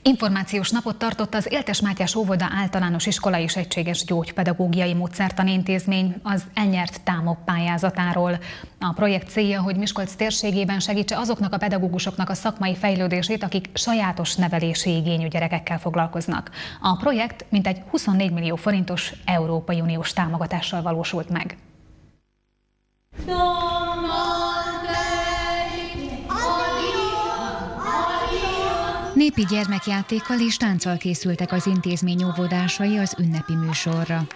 Információs napot tartott az Éltes Mátyás óvoda általános iskola és egységes gyógypedagógiai módszertani intézmény az elnyert TÁMOP pályázatáról. A projekt célja, hogy Miskolc térségében segítse azoknak a pedagógusoknak a szakmai fejlődését, akik sajátos nevelési igényű gyerekekkel foglalkoznak. A projekt mintegy 24 millió forintos Európai Uniós támogatással valósult meg. Népi gyermekjátékkal és tánccal készültek az intézmény óvodásai az ünnepi műsorra.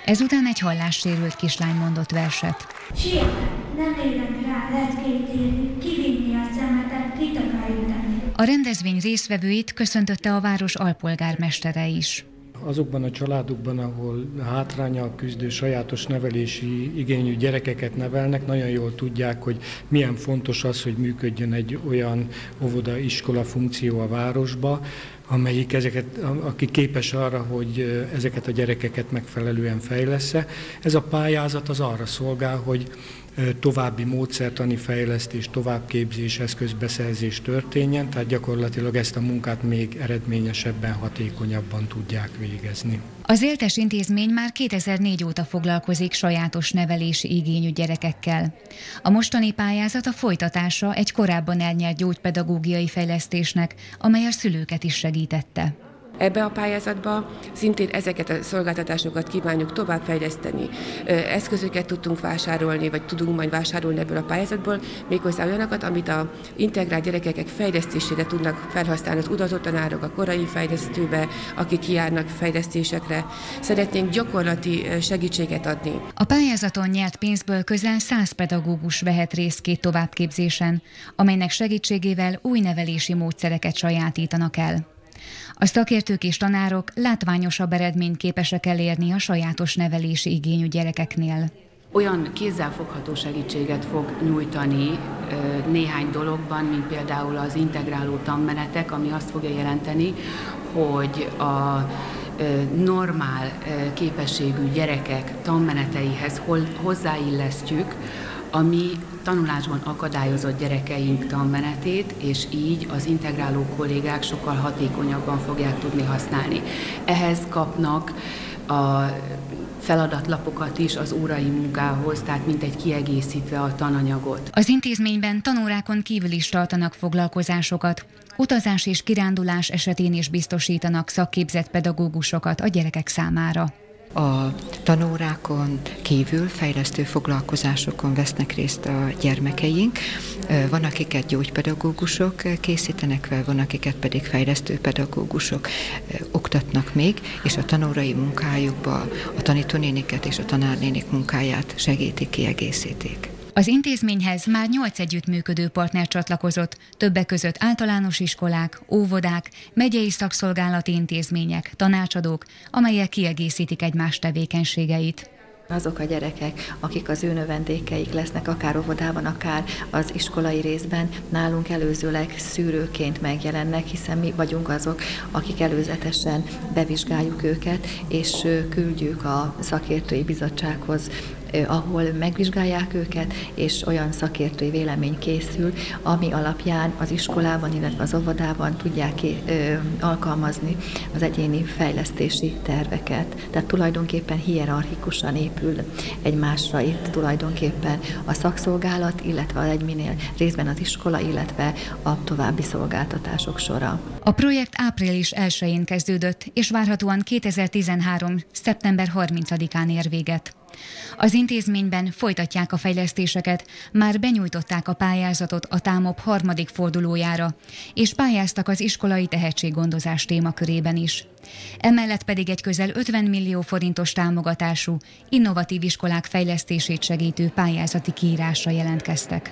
Ezután egy hallássérült kislány mondott verset. Siet, nem érek rá, lehet kétélni, kivinni a szemetet, kitakarítani. A rendezvény résztvevőit köszöntötte a város alpolgármestere is. Azokban a családokban, ahol hátránnyal küzdő sajátos nevelési igényű gyerekeket nevelnek, nagyon jól tudják, hogy milyen fontos az, hogy működjön egy olyan óvoda-iskola funkció a városba, aki képes arra, hogy ezeket a gyerekeket megfelelően fejlessze. Ez a pályázat az arra szolgál, hogy további módszertani fejlesztés, továbbképzés, eszközbeszerzés történjen, tehát gyakorlatilag ezt a munkát még eredményesebben, hatékonyabban tudják végezni. Az Éltes intézmény már 2004 óta foglalkozik sajátos nevelési igényű gyerekekkel. A mostani pályázat a folytatása egy korábban elnyert gyógypedagógiai fejlesztésnek, amely a szülőket is segítette. Ebbe a pályázatba szintén ezeket a szolgáltatásokat kívánjuk továbbfejleszteni. Eszközöket tudtunk vásárolni, vagy tudunk majd vásárolni ebből a pályázatból, méghozzá olyanokat, amit a integrált gyerekek fejlesztésére tudnak felhasználni az udazó tanárok, a korai fejlesztőbe, akik járnak fejlesztésekre. Szeretnénk gyakorlati segítséget adni. A pályázaton nyert pénzből közel 100 pedagógus vehet részt 2 továbbképzésen, amelynek segítségével új nevelési módszereket sajátítanak el. A szakértők és tanárok látványosabb eredményt képesek elérni a sajátos nevelési igényű gyerekeknél. Olyan kézzelfogható segítséget fog nyújtani néhány dologban, mint például az integráló tanmenetek, ami azt fogja jelenteni, hogy a normál képességű gyerekek tanmeneteihez hozzáillesztjük a mi tanulásban akadályozott gyerekeink tanmenetét, és így az integráló kollégák sokkal hatékonyabban fogják tudni használni. Ehhez kapnak a feladatlapokat is az órai munkához, tehát mintegy kiegészítve a tananyagot. Az intézményben tanórákon kívül is tartanak foglalkozásokat. Utazás és kirándulás esetén is biztosítanak szakképzett pedagógusokat a gyerekek számára. A tanórákon kívül fejlesztő foglalkozásokon vesznek részt a gyermekeink. Van, akiket gyógypedagógusok készítenek fel, van, akiket pedig fejlesztő pedagógusok oktatnak még, és a tanórai munkájukba a tanítónéniket és a tanárnénik munkáját segítik, kiegészítik. Az intézményhez már 8 együttműködő partner csatlakozott, többek között általános iskolák, óvodák, megyei szakszolgálati intézmények, tanácsadók, amelyek kiegészítik egymás tevékenységeit. Azok a gyerekek, akik az ő növendékeik lesznek, akár óvodában, akár az iskolai részben, nálunk előzőleg szűrőként megjelennek, hiszen mi vagyunk azok, akik előzetesen bevizsgáljuk őket, és küldjük a szakértői bizottsághoz, ahol megvizsgálják őket, és olyan szakértői vélemény készül, ami alapján az iskolában, illetve az óvodában tudják alkalmazni az egyéni fejlesztési terveket. Tehát tulajdonképpen hierarchikusan épül egymásra itt tulajdonképpen a szakszolgálat, illetve az egyminél részben az iskola, illetve a további szolgáltatások sora. A projekt április 1-én kezdődött, és várhatóan 2013. szeptember 30-án ér véget. Az intézményben folytatják a fejlesztéseket, már benyújtották a pályázatot a TÁMOP 3. fordulójára, és pályáztak az iskolai tehetséggondozás témakörében is. Emellett pedig egy közel 50 millió forintos támogatású, innovatív iskolák fejlesztését segítő pályázati kiírásra jelentkeztek.